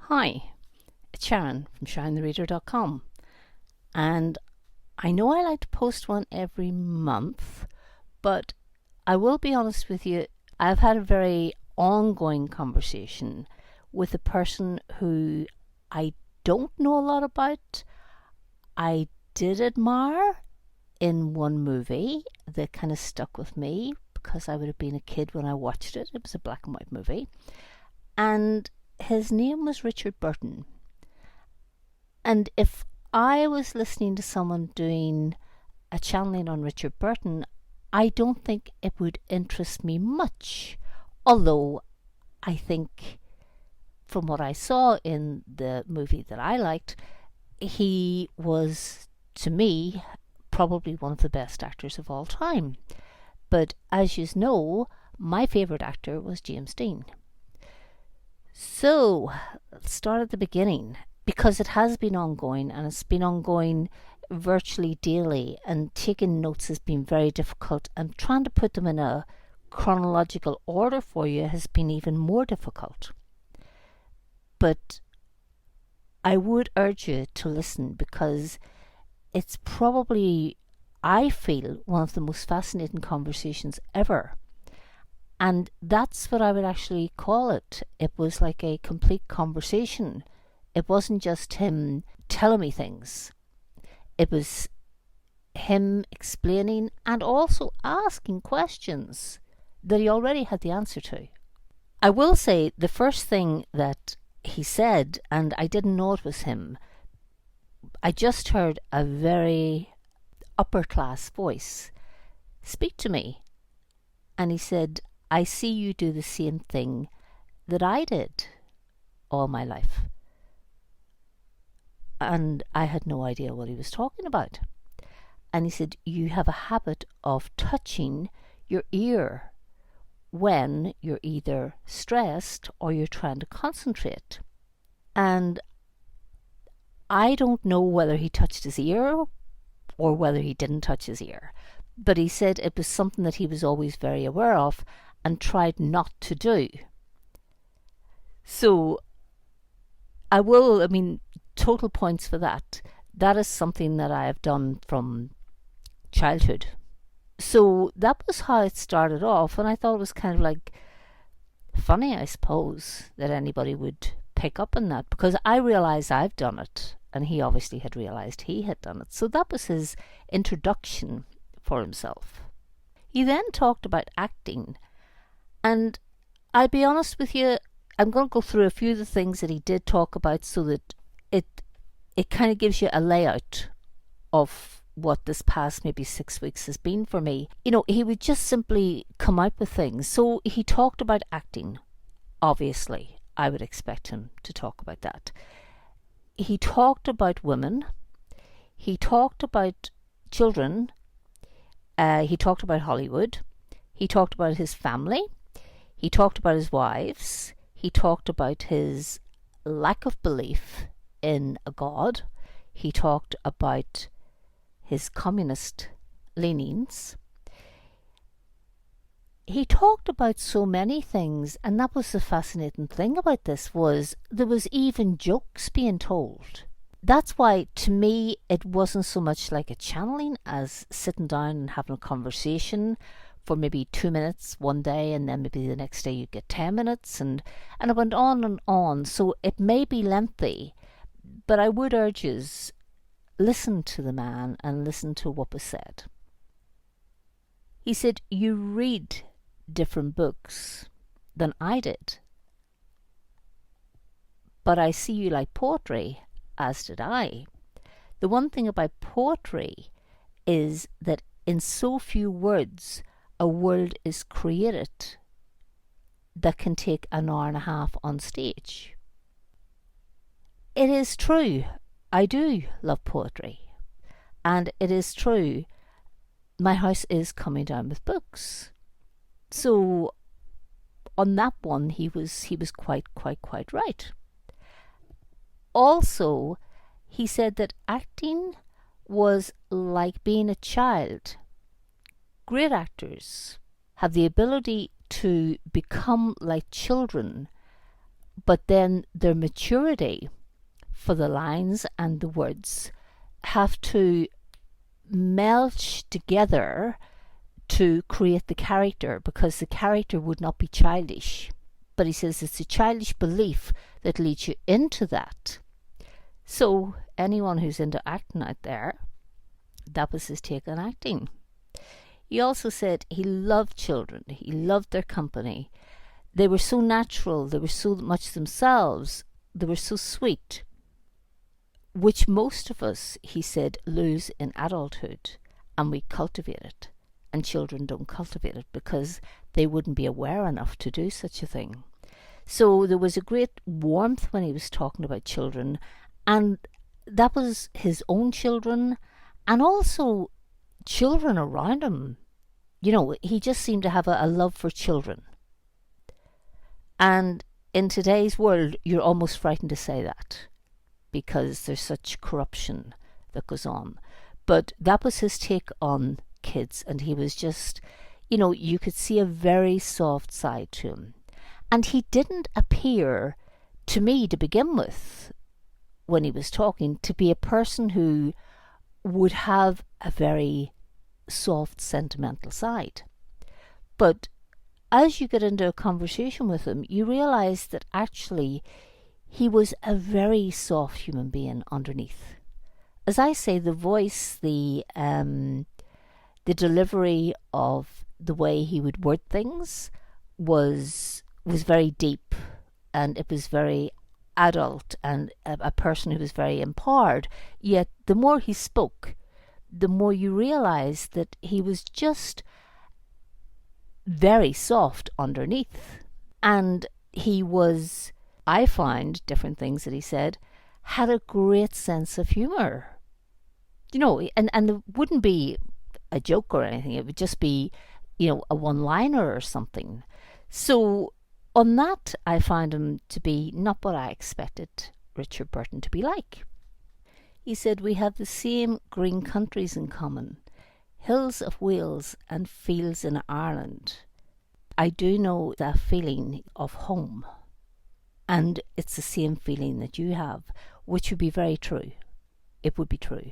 Hi, it's Sharon from SharonTheReader.com, and I know I like to post one every month, but I will be honest with you, I've had a very ongoing conversation with a person who I don't know a lot about. I did admire in one movie that kind of stuck with me because I would have been a kid when I watched it. It was a black and white movie, and his name was Richard Burton. And if I was listening to someone doing a channeling on Richard Burton, I don't think it would interest me much. Although I think from what I saw in the movie that I liked, he was, to me, probably one of the best actors of all time. But as you know, my favourite actor was James Dean. So, let's start at the beginning, because it has been ongoing, and it's been ongoing virtually daily, and taking notes has been very difficult, and trying to put them in a chronological order for you has been even more difficult. But I would urge you to listen, because it's probably, I feel, one of the most fascinating conversations ever. And that's what I would actually call it. It was like a complete conversation. It wasn't just him telling me things. It was him explaining and also asking questions that he already had the answer to. I will say the first thing that he said, and I didn't know it was him, I just heard a very upper class voice speak to me. And he said, "I see you do the same thing that I did all my life." And I had no idea what he was talking about. And he said, "You have a habit of touching your ear when you're either stressed or you're trying to concentrate." And I don't know whether he touched his ear or whether he didn't touch his ear. But he said it was something that he was always very aware of and tried not to do. So total points for that. That is something that I have done from childhood. So that was how it started off, and I thought it was kind of like funny, I suppose, that anybody would pick up on that, because I realised I've done it, and he obviously had realised he had done it. So that was his introduction for himself. He then talked about acting, and I'll be honest with you, I'm going to go through a few of the things that he did talk about so that it kind of gives you a layout of what this past maybe 6 weeks has been for me. He would just simply come out with things. So he talked about acting. Obviously, I would expect him to talk about that. He talked about women. He talked about children. He talked about Hollywood. He talked about his family. He talked about his wives. He talked about his lack of belief in a god. He talked about his communist leanings. He talked about so many things, and that was the fascinating thing about this, was there was even jokes being told. That's why, to me, it wasn't so much like a channeling as sitting down and having a conversation for maybe 2 minutes one day, and then maybe the next day you get 10 minutes, and it went on and on. So it may be lengthy, but I would urge you, listen to the man and listen to what was said. He said, "You read different books than I did, but I see you like poetry, as did I. The one thing about poetry is that in so few words a world is created that can take an hour and a half on stage." It is true, I do love poetry, and it is true, my house is coming down with books. So on that one, he was quite right. Also, he said that acting was like being a child. Great actors have the ability to become like children but then their maturity for the lines and the words have to meld together to create the character, because the character would not be childish. But he says it's a childish belief that leads you into that. So anyone who's into acting out there, that was his take on acting. He also said he loved children. He loved their company. They were so natural. They were so much themselves. They were so sweet, which most of us, he said, lose in adulthood, and we cultivate it. And children don't cultivate it because they wouldn't be aware enough to do such a thing. So there was a great warmth when he was talking about children, and that was his own children and also children around him. You know, he just seemed to have a love for children. And in today's world, you're almost frightened to say that because there's such corruption that goes on. But that was his take on kids, and he was just, you know, you could see a very soft side to him. And he didn't appear, to me to begin with, when he was talking, to be a person who would have a very soft, sentimental side. But as you get into a conversation with him, you realize that actually he was a very soft human being underneath. As I say, the voice, the delivery of the way he would word things was very deep, and it was very adult, and a person who was very empowered. Yet the more he spoke, the more you realize that he was just very soft underneath. And he was, I find, different things that he said, had a great sense of humour. You know, and it wouldn't be a joke or anything. It would just be, you know, a one-liner or something. So on that, I find him to be not what I expected Richard Burton to be like. He said, we have the same green countries in common, hills of Wales and fields in Ireland. I do know that feeling of home, and it's the same feeling that you have, which would be very true. It would be true.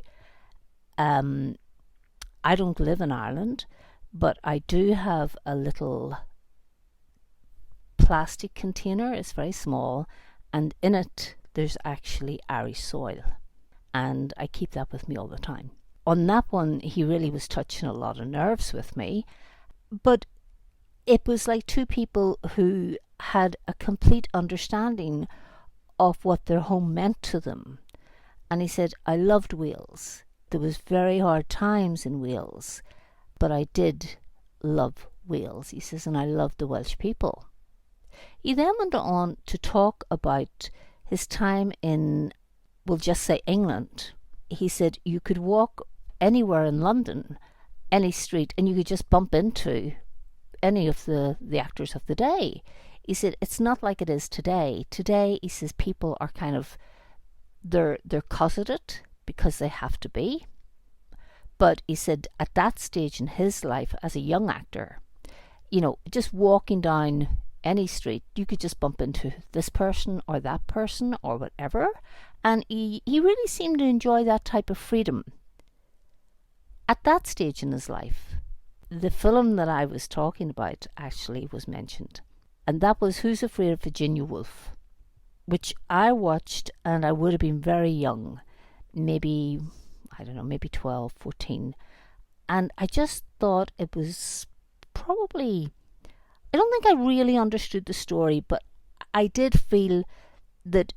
I don't live in Ireland, but I do have a little plastic container. It's very small, and in it there's actually Irish soil, and I keep that with me all the time. On that one, he really was touching a lot of nerves with me, but it was like two people who had a complete understanding of what their home meant to them. And he said, I loved Wales. There was very hard times in Wales, but I did love Wales, he says, and I loved the Welsh people. He then went on to talk about his time in, we'll just say, England. He said you could walk anywhere in London, any street, and you could just bump into any of the actors of the day. He said it's not like it is today. Today, he says, people are kind of, they're cosseted because they have to be. But he said at that stage in his life as a young actor, you know, just walking down any street, you could just bump into this person or that person or whatever. And he really seemed to enjoy that type of freedom at that stage in his life. The film that I was talking about actually was mentioned, and that was Who's Afraid of Virginia Woolf, which I watched, and I would have been very young, maybe, I don't know, maybe 12, 14. And I just thought it was probably, I don't think I really understood the story, but I did feel that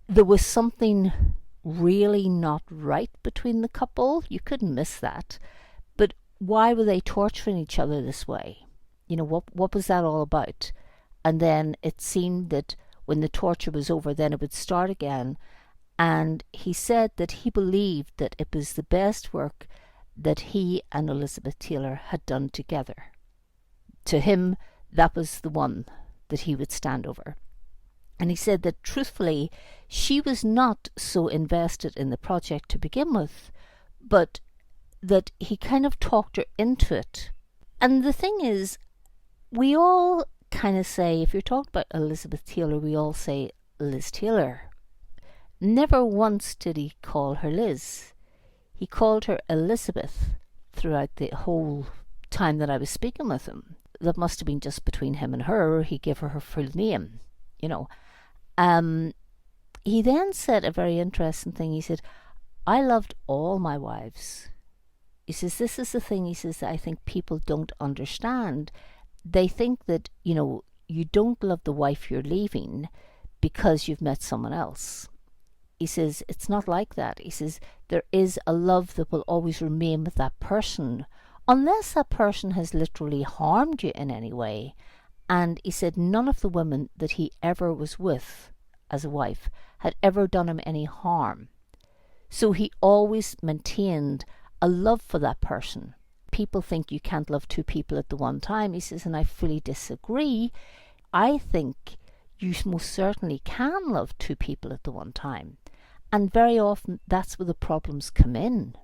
there was something really not right between the couple. You couldn't miss that. But why were they torturing each other this way? You know, what was that all about? And then it seemed that when the torture was over, then it would start again. And he said that he believed that it was the best work that he and Elizabeth Taylor had done together. To him, that was the one that he would stand over. And he said that truthfully, she was not so invested in the project to begin with, but that he kind of talked her into it. And the thing is, we all kind of say, if you're talking about Elizabeth Taylor, we all say Liz Taylor. Never once did he call her Liz. He called her Elizabeth throughout the whole time that I was speaking with him. That must have been just between him and her. He gave her full name, you know. He then said a very interesting thing. He said, I loved all my wives. He says, this is the thing, he says, that I think people don't understand. They think that, you know, you don't love the wife you're leaving because you've met someone else. He says, it's not like that. He says, there is a love that will always remain with that person, unless that person has literally harmed you in any way. And he said, none of the women that he ever was with as a wife had ever done him any harm. So he always maintained a love for that person. People think you can't love two people at the one time. He says, and I fully disagree. I think you most certainly can love two people at the one time. And very often that's where the problems come in.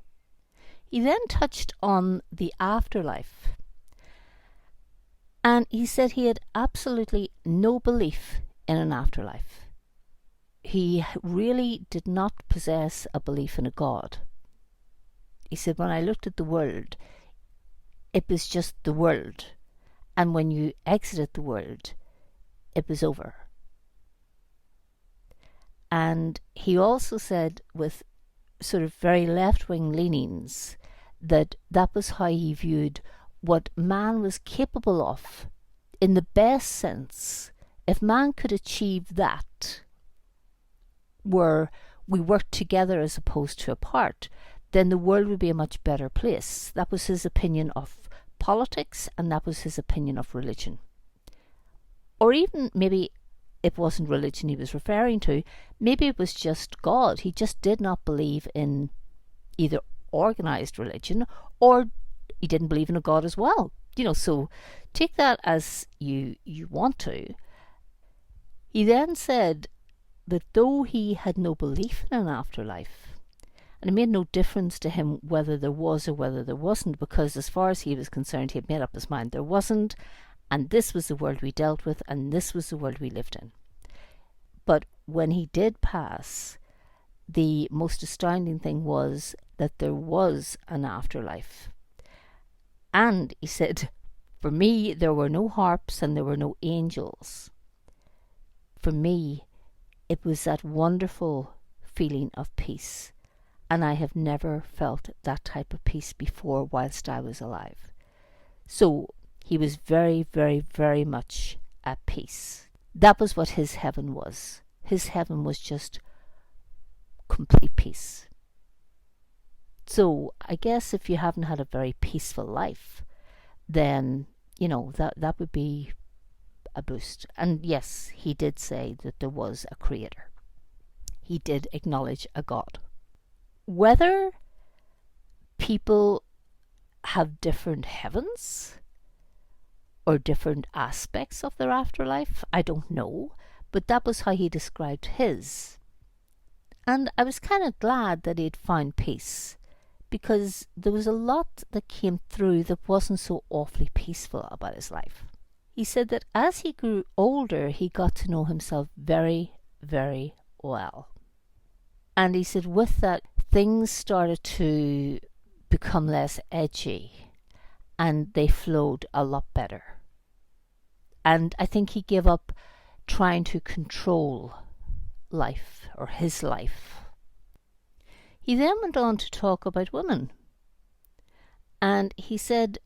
He then touched on the afterlife. And he said he had absolutely no belief in an afterlife. He really did not possess a belief in a God. He said, when I looked at the world, it was just the world. And when you exited the world, it was over. And he also said, with sort of very left-wing leanings, that was how he viewed what man was capable of in the best sense. If man could achieve that, where we worked together as opposed to apart, then the world would be a much better place. That was his opinion of politics, and that was his opinion of religion. Or even maybe it wasn't religion he was referring to, maybe it was just God. He just did not believe in either organized religion, or he didn't believe in a God as well. You know, so take that as you want to. He then said that though he had no belief in an afterlife, and it made no difference to him whether there was or whether there wasn't, because as far as he was concerned, he had made up his mind there wasn't, and this was the world we dealt with, and this was the world we lived in. But when he did pass, the most astounding thing was that there was an afterlife. And he said, for me, there were no harps and there were no angels. For me, it was that wonderful feeling of peace. And I have never felt that type of peace before whilst I was alive. So he was very, very, very much at peace. That was what his heaven was. His heaven was just complete peace. So I guess if you haven't had a very peaceful life, then, you know, that would be a boost. And yes, he did say that there was a creator. He did acknowledge a God. Whether people have different heavens or different aspects of their afterlife, I don't know, but that was how he described his. And I was kind of glad that he'd found peace, because there was a lot that came through that wasn't so awfully peaceful about his life. He said that as he grew older, he got to know himself very, very well. And he said with that, things started to become less edgy, and they flowed a lot better. And I think he gave up trying to control life, or his life. He then went on to talk about women. And he said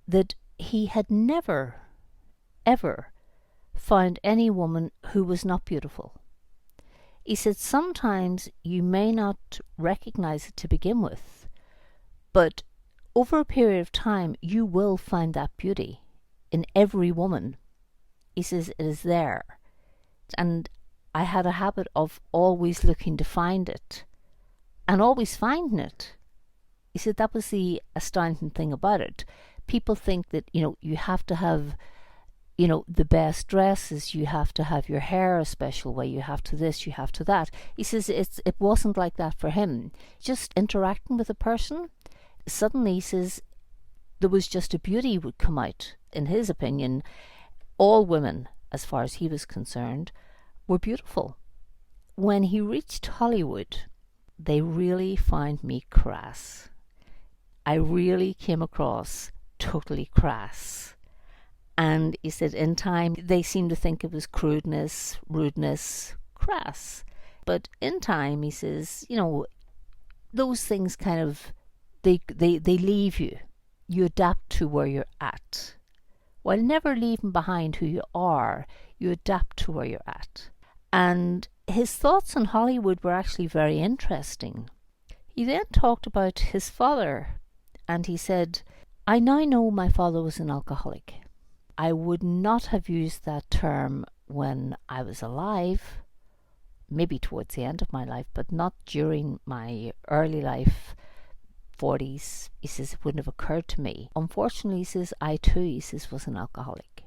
that he had never, ever found any woman who was not beautiful. He said sometimes you may not recognize it to begin with, but over a period of time you will find that beauty in every woman. He says it is there. And I had a habit of always looking to find it and always finding it. He said that was the astounding thing about it. People think that, you have to have, the best dresses, you have to have your hair a special way, you have to this, you have to that. He says it wasn't like that for him. Just interacting with a person, suddenly he says there was just a beauty would come out, in his opinion, all women, as far as he was concerned, were beautiful. When he reached Hollywood, they really found me crass. I really came across totally crass. And he said in time they seemed to think it was crudeness, rudeness, crass. But in time, he says, those things kind of, they leave you. You adapt to where you're at. While never leaving behind who you are, you adapt to where you're at. And his thoughts on Hollywood were actually very interesting. He then talked about his father, and he said, I now know my father was an alcoholic. I would not have used that term when I was alive, maybe towards the end of my life, but not during my early life, 40s. He says it wouldn't have occurred to me. Unfortunately, he says, I too, he says, was an alcoholic.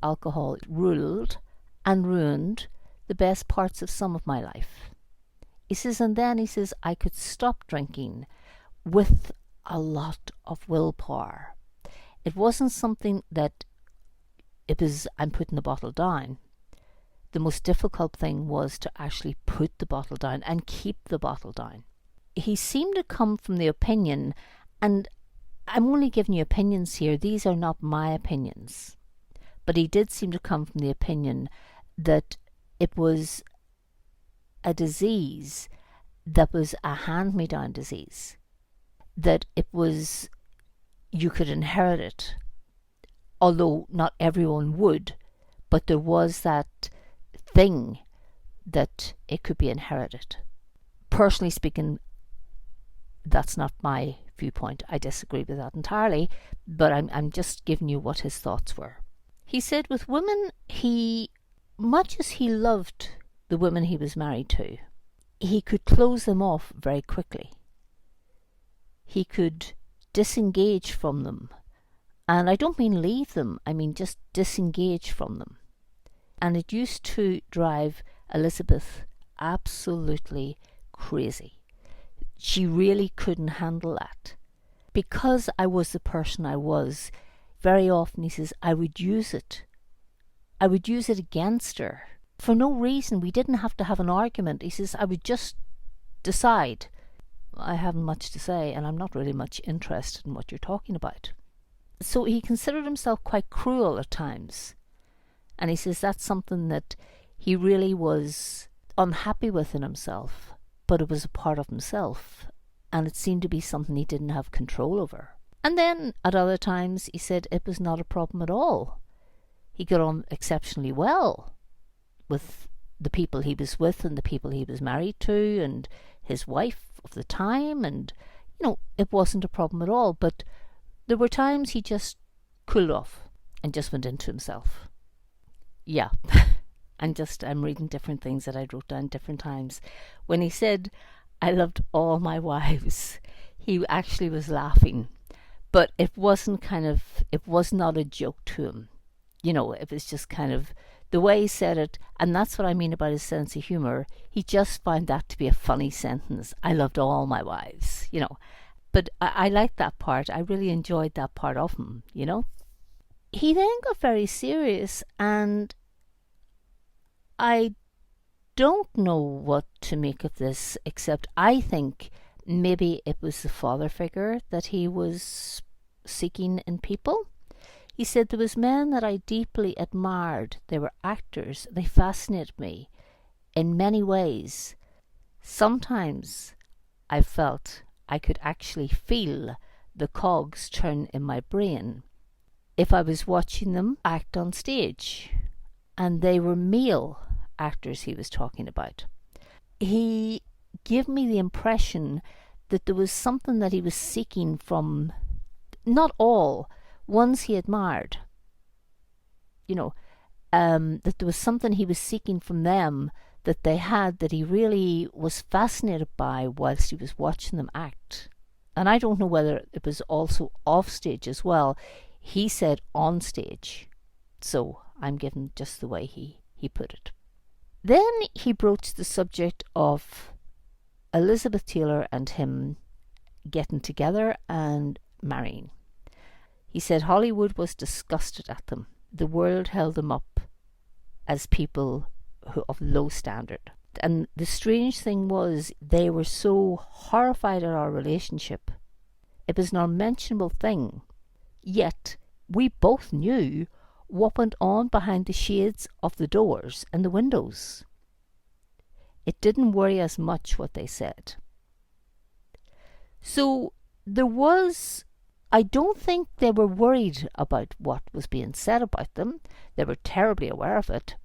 Alcohol ruled and ruined the best parts of some of my life. He says, and then he says, I could stop drinking with a lot of willpower. It wasn't something that it was, I'm putting the bottle down. The most difficult thing was to actually put the bottle down and keep the bottle down. He seemed to come from the opinion, and I'm only giving you opinions here, these are not my opinions, but he did seem to come from the opinion that it was a disease that was a hand-me-down disease, that it was, you could inherit it, although not everyone would, but there was that thing that it could be inherited. Personally speaking, that's not my viewpoint. I disagree with that entirely, but I'm just giving you what his thoughts were. He said with women, much as he loved the women he was married to, he could close them off very quickly. He could disengage from them. And I don't mean leave them, I mean just disengage from them. And it used to drive Elizabeth absolutely crazy. She really couldn't handle that. Because I was the person I was, very often, he says, I would use it. I would use it against her. For no reason. We didn't have to have an argument. He says, I would just decide. I haven't much to say, and I'm not really much interested in what you're talking about. So he considered himself quite cruel at times. And he says that's something that he really was unhappy with in himself, but it was a part of himself, and it seemed to be something he didn't have control over. And then at other times he said it was not a problem at all. He got on exceptionally well with the people he was with and the people he was married to and his wife of the time, and it wasn't a problem at all. But there were times he just cooled off and just went into himself. Yeah. I'm reading different things that I wrote down different times. When he said, I loved all my wives, he actually was laughing. But it was not a joke to him. It was just kind of the way he said it, and that's what I mean about his sense of humour. He just found that to be a funny sentence. I loved all my wives, But I liked that part. I really enjoyed that part of him, He then got very serious, and I don't know what to make of this, except I think maybe it was the father figure that he was seeking in people. He said there was men that I deeply admired. They were actors. They fascinated me in many ways. Sometimes I felt I could actually feel the cogs turn in my brain if I was watching them act on stage. And they were male actors he was talking about. He gave me the impression that there was something that he was seeking from, not all, ones he admired. That there was something he was seeking from them that they had, that he really was fascinated by whilst he was watching them act. And I don't know whether it was also off stage as well. He said on stage. So I'm giving just the way he put it. Then he broached the subject of Elizabeth Taylor and him getting together and marrying. He said Hollywood was disgusted at them the world held them up as people of low standard. And the strange thing was, they were so horrified at our relationship. It was an unmentionable thing. Yet we both knew what went on behind the shades of the doors and the windows. It didn't worry us much what they said. So I don't think they were worried about what was being said about them. They were terribly aware of it.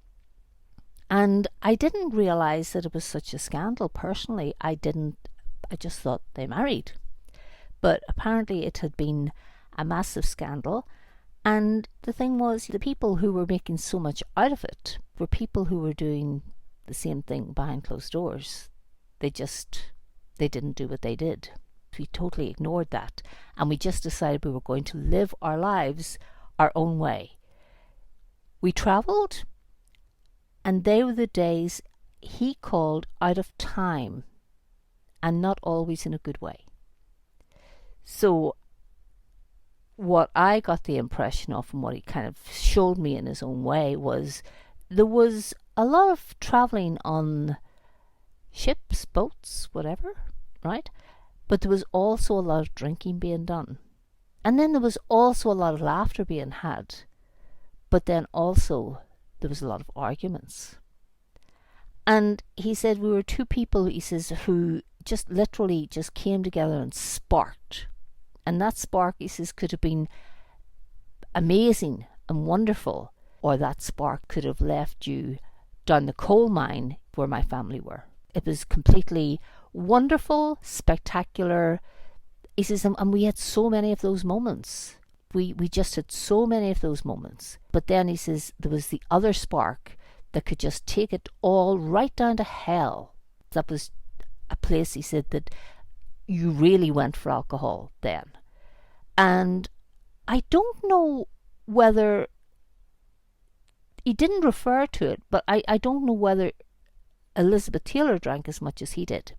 And I didn't realise that it was such a scandal personally. I just thought they married. But apparently it had been a massive scandal. And the thing was, the people who were making so much out of it were people who were doing the same thing behind closed doors. They didn't do what they did. We totally ignored that. And we just decided we were going to live our lives our own way. We travelled, and they were the days he called out of time, and not always in a good way. So what I got the impression of, and what he kind of showed me in his own way, was there was a lot of travelling on ships, boats, whatever, right? But there was also a lot of drinking being done. And then there was also a lot of laughter being had. But then also there was a lot of arguments. And he said we were two people, he says, who just literally just came together and sparked. And that spark, he says, could have been amazing and wonderful, or that spark could have left you down the coal mine where my family were. It was completely wonderful, spectacular. He says, and we had so many of those moments. We just had so many of those moments. But then he says there was the other spark that could just take it all right down to hell. That was a place, he said, that you really went for alcohol then. And I don't know whether, he didn't refer to it, but I don't know whether Elizabeth Taylor drank as much as he did.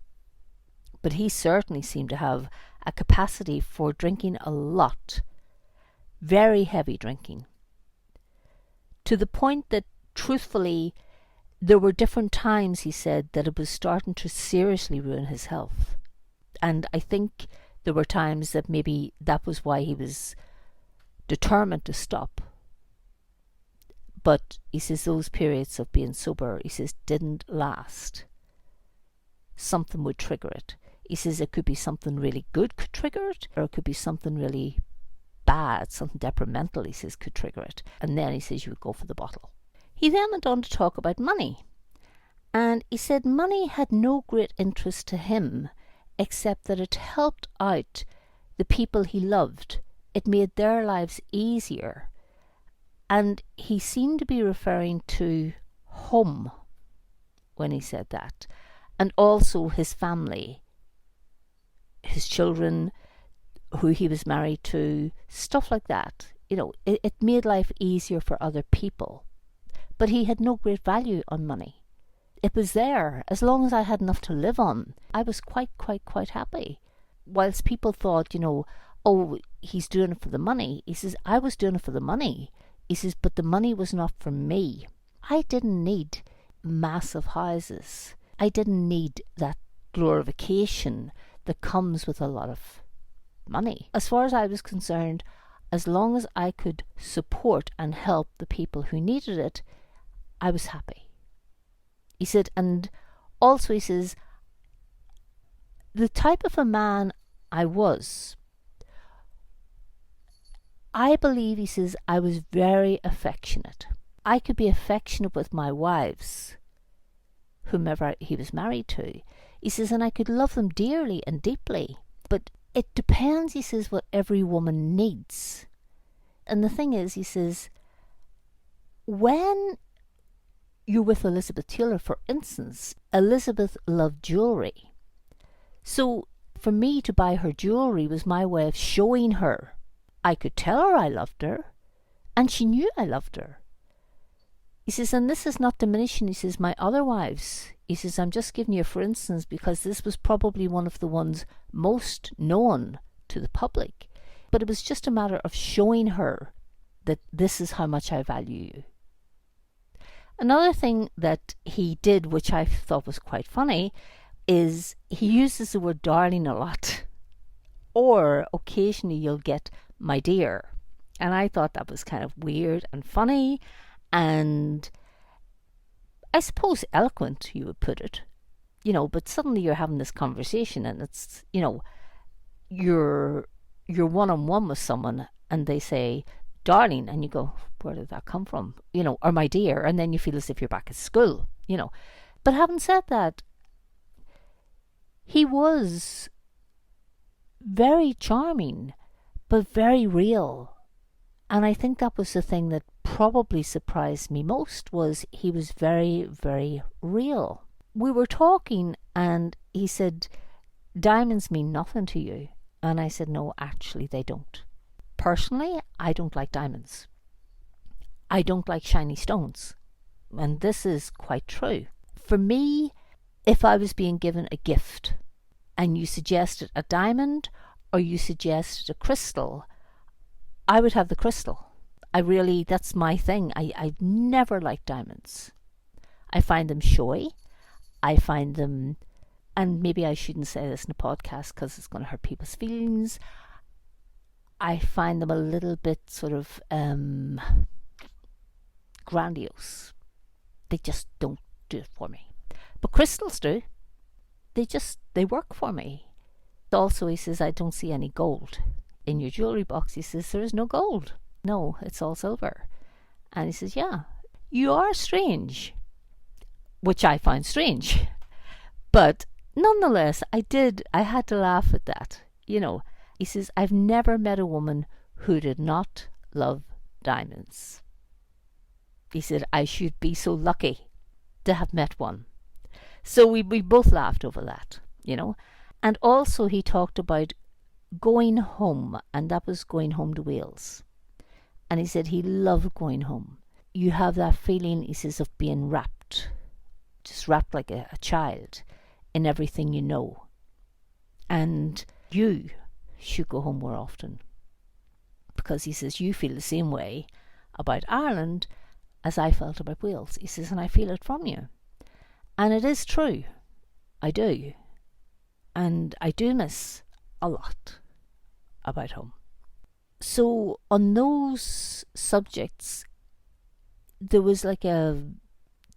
But he certainly seemed to have a capacity for drinking a lot. Very heavy drinking. To the point that, truthfully, there were different times, he said, that it was starting to seriously ruin his health. And I think there were times that maybe that was why he was determined to stop. But he says those periods of being sober, he says, didn't last. Something would trigger it. He says it could be something really good could trigger it, or it could be something really bad, something detrimental, he says, could trigger it. And then he says you would go for the bottle. He then went on to talk about money. And he said money had no great interest to him, except that it helped out the people he loved. It made their lives easier. And he seemed to be referring to home when he said that. And also his family, his children, who he was married to, stuff like that. You know, it made life easier for other people. But he had no great value on money. It was there. As long as I had enough to live on, I was quite happy. Whilst people thought, oh, he's doing it for the money. He says, I was doing it for the money. He says, but the money was not for me. I didn't need massive houses. I didn't need that glorification that comes with a lot of money. As far as I was concerned, as long as I could support and help the people who needed it, I was happy. He said, and also he says, the type of a man I was, I believe, he says, I was very affectionate. I could be affectionate with my wives, whomever he was married to. He says, and I could love them dearly and deeply. But it depends, he says, what every woman needs. And the thing is, he says, when you're with Elizabeth Taylor, for instance, Elizabeth loved jewellery. So for me to buy her jewellery was my way of showing her. I could tell her I loved her, and she knew I loved her. He says, and this is not diminishing, he says, my other wives. He says, I'm just giving you for instance, because this was probably one of the ones most known to the public. But it was just a matter of showing her that this is how much I value you. Another thing that he did, which I thought was quite funny, is he uses the word darling a lot. Or occasionally you'll get my dear. And I thought that was kind of weird and funny, and I suppose eloquent, you would put it. But suddenly you're having this conversation, and it's, you're one-on-one with someone, and they say darling, and you go, where did that come from? Or my dear, and then you feel as if you're back at school. But having said that, he was very charming, but very real. And I think that was the thing that probably surprised me most, was he was very, very real. We were talking, and he said, diamonds mean nothing to you. And I said, no, actually they don't. Personally, I don't like diamonds. I don't like shiny stones. And this is quite true. For me, if I was being given a gift and you suggested a diamond or you suggested a crystal, I would have the crystal. That's my thing. I never liked diamonds. I find them showy. I find them, and maybe I shouldn't say this in a podcast because it's going to hurt people's feelings, I find them a little bit sort of grandiose. They just don't do it for me. But crystals do. They work for me. Also, he says, I don't see any gold in your jewellery box. He says, there is no gold. No, it's all silver. And he says, yeah, you are strange. Which I find strange. But nonetheless, I had to laugh at that. He says, I've never met a woman who did not love diamonds. He said, I should be so lucky to have met one. So we both laughed over that, And also he talked about going home, and that was going home to Wales. And he said he loved going home. You have that feeling, he says, of being wrapped, just wrapped like a child in everything you know. And you should go home more often. Because he says, you feel the same way about Ireland as I felt about Wales. He says, and I feel it from you. And it is true. I do. And I do miss a lot about home. So on those subjects, there was like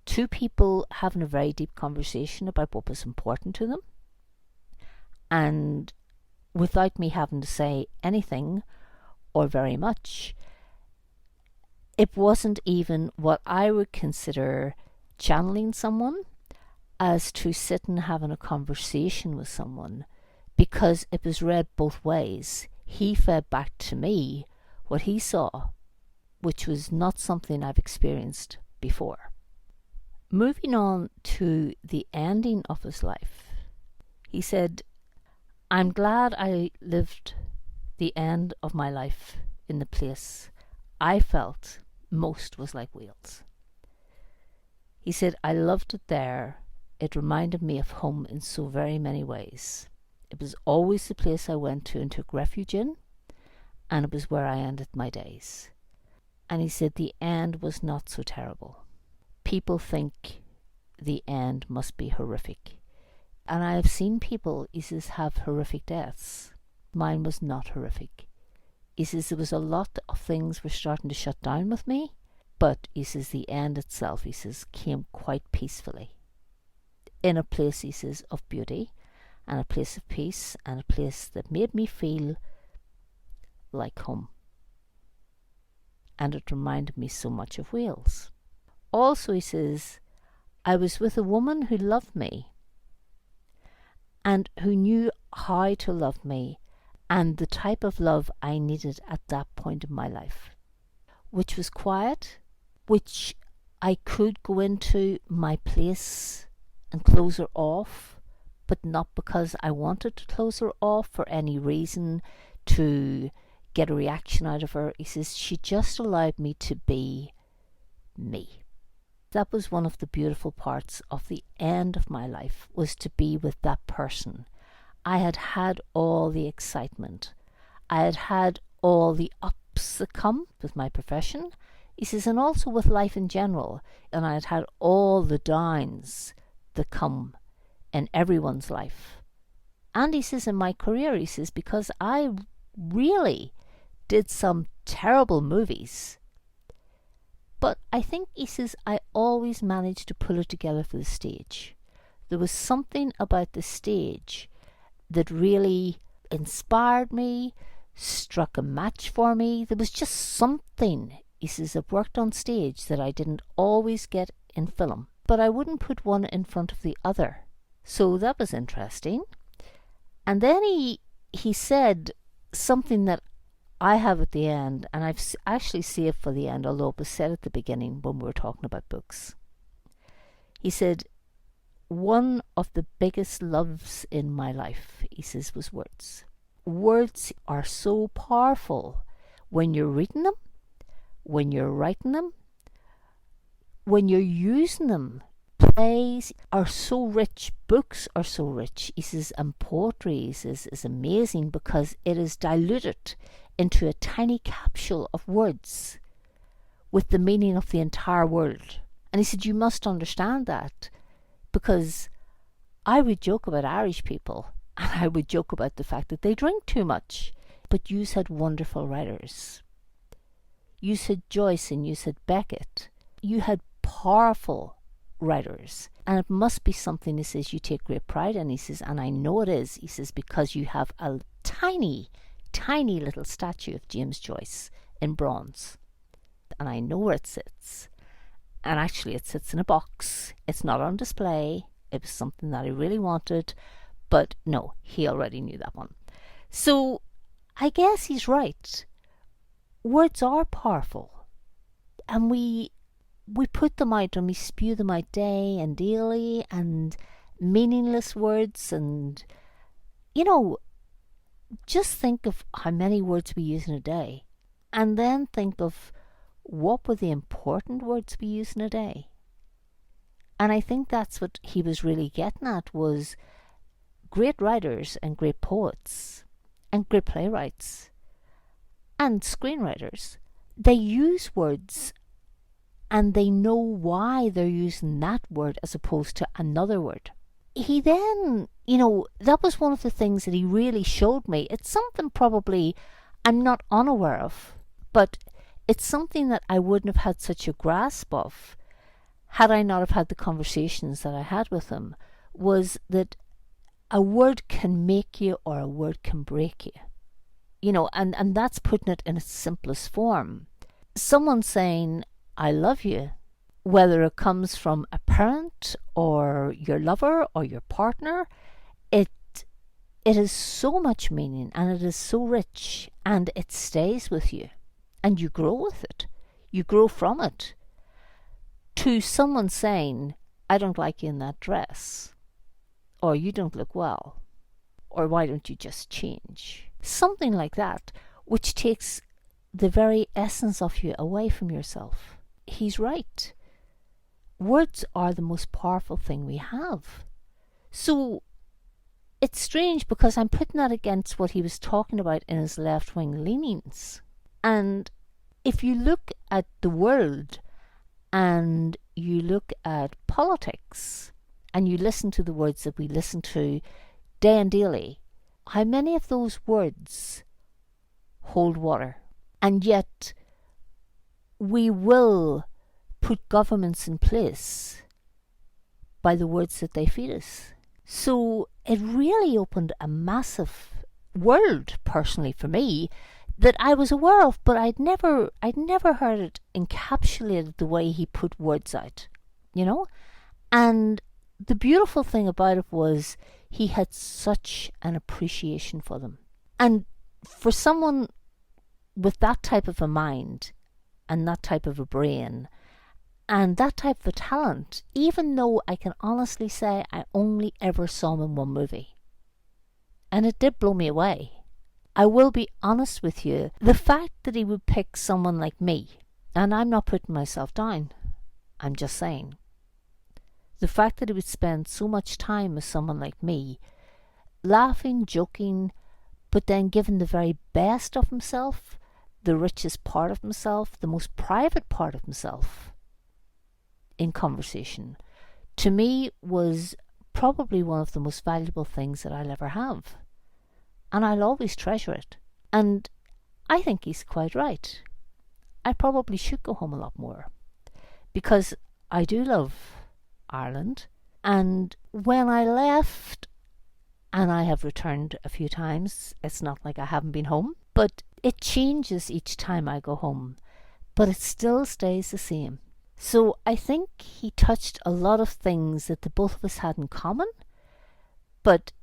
two people having a very deep conversation about what was important to them. And without me having to say anything or very much, it wasn't even what I would consider channeling someone, as to sit and having a conversation with someone, because it was read both ways. He fed back to me what he saw, which was not something I've experienced before. Moving on to the ending of his life, he said, I'm glad I lived the end of my life in the place I felt most was like Wales. He said, I loved it there. It reminded me of home in so very many ways. It was always the place I went to and took refuge in, and it was where I ended my days. And he said the end was not so terrible. People think the end must be horrific. And I have seen people, he says, have horrific deaths. Mine was not horrific. He says there was a lot of things were starting to shut down with me, but he says the end itself, he says, came quite peacefully. In a place, he says, of beauty, and a place of peace, and a place that made me feel like home. And it reminded me so much of Wales. Also, he says, I was with a woman who loved me, and who knew how to love me, and the type of love I needed at that point in my life, which was quiet, which I could go into my place and close her off, but not because I wanted to close her off for any reason to get a reaction out of her. He says she just allowed me to be me. That was one of the beautiful parts of the end of my life, was to be with that person. I had had all the excitement. I had had all the ups ups that come with my profession. He says, and also with life in general. And I had had all the downs that come in everyone's life. And he says, in my career, he says, because I really did some terrible movies. But I think, he says, I always managed to pull it together for the stage. There was something about the stage that really inspired me, struck a match for me. There was just something, he says, that worked on stage that I didn't always get in film. But I wouldn't put one in front of the other. So that was interesting. And then he said something that I have at the end, and I've actually saved for the end, although it was said at the beginning when we were talking about books. He said, one of the biggest loves in my life, he says, was words. Words are so powerful when you're reading them, when you're writing them, when you're using them. Plays are so rich, books are so rich, he says, and poetry, he says, is amazing because it is diluted into a tiny capsule of words with the meaning of the entire world. And he said, you must understand that, because I would joke about Irish people, and I would joke about the fact that they drink too much. But you had wonderful writers. You had Joyce and you had Beckett. You had powerful writers. And it must be something, he says, you take great pride in. He says, and I know it is, he says, because you have a tiny, tiny little statue of James Joyce in bronze. And I know where it sits. And actually it sits in a box. It's not on display. It was something that I really wanted. But no, he already knew that one. So I guess he's right. Words are powerful. And we put them out and we spew them out day and daily, and meaningless words. And, you know, just think of how many words we use in a day. And then think of what were the important words we use in a day. And I think that's what he was really getting at, was great writers and great poets and great playwrights and screenwriters. They use words and they know why they're using that word as opposed to another word. He then, you know, that was one of the things that he really showed me. It's something probably I'm not unaware of, but it's something that I wouldn't have had such a grasp of had I not have had the conversations that I had with him, was that a word can make you or a word can break you. You know, and that's putting it in its simplest form. Someone saying, I love you, whether it comes from a parent or your lover or your partner, it has so much meaning and it is so rich and it stays with you and you grow with it. You grow from it. To someone saying, I don't like you in that dress, or you don't look well, or why don't you just change? Something like that, which takes the very essence of you away from yourself. He's right. Words are the most powerful thing we have. So it's strange because I'm putting that against what he was talking about in his left-wing leanings. And if you look at the world and you look at politics and you listen to the words that we listen to day and daily, how many of those words hold water? And yet we will put governments in place by the words that they feed us. So it really opened a massive world, personally for me, that I was aware of, but I'd never heard it encapsulated the way he put words out, you know? And the beautiful thing about it was he had such an appreciation for them. And for someone with that type of a mind and that type of a brain and that type of a talent, even though I can honestly say I only ever saw him in one movie, and it did blow me away. I will be honest with you, the fact that he would pick someone like me, and I'm not putting myself down, I'm just saying, the fact that he would spend so much time with someone like me, laughing, joking, but then giving the very best of himself, the richest part of himself, the most private part of himself in conversation, to me was probably one of the most valuable things that I'll ever have. And I'll always treasure it. And I think he's quite right. I probably should go home a lot more, because I do love Ireland. And when I left, and I have returned a few times, it's not like I haven't been home, but it changes each time I go home, but it still stays the same. So I think he touched a lot of things that the both of us had in common, but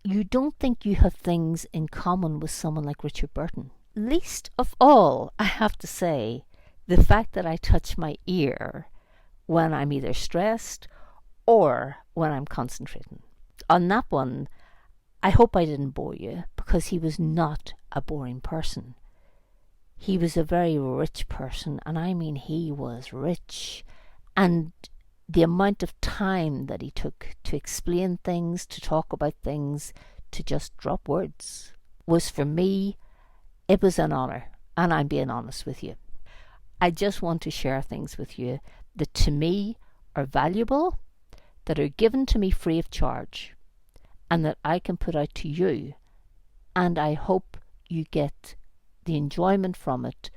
you don't think you have things in common with someone like Richard Burton. Least of all, I have to say, the fact that I touch my ear when I'm either stressed or when I'm concentrating. On that one, I hope I didn't bore you, because he was not a boring person. He was a very rich person, and I mean he was rich. And the amount of time that he took to explain things, to talk about things, to just drop words, was, for me, it was an honour. And I'm being honest with you. I just want to share things with you that to me are valuable, that are given to me free of charge, and that I can put out to you. And I hope you get the enjoyment from it,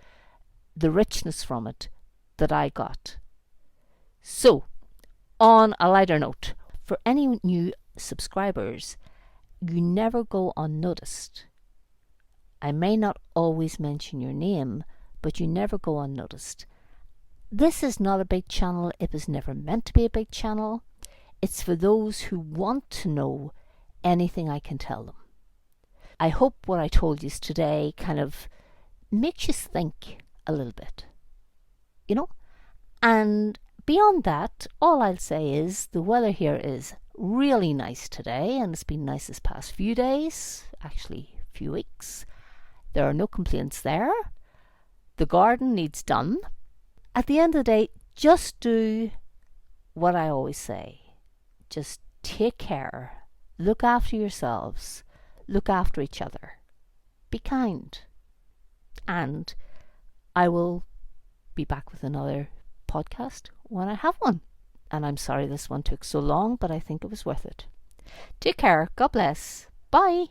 the richness from it that I got. So, on a lighter note, for any new subscribers, you never go unnoticed. I may not always mention your name, but you never go unnoticed. This is not a big channel. It was never meant to be a big channel. It's for those who want to know anything I can tell them. I hope what I told you today kind of makes you think a little bit, you know? And beyond that, all I'll say is the weather here is really nice today, and it's been nice this past few days, actually a few weeks. There are no complaints there. The garden needs done. At the end of the day, just do what I always say. Just take care. Look after yourselves. Look after each other. Be kind. And I will be back with another podcast when I have one. And I'm sorry this one took so long, but I think it was worth it. Take care. God bless. Bye.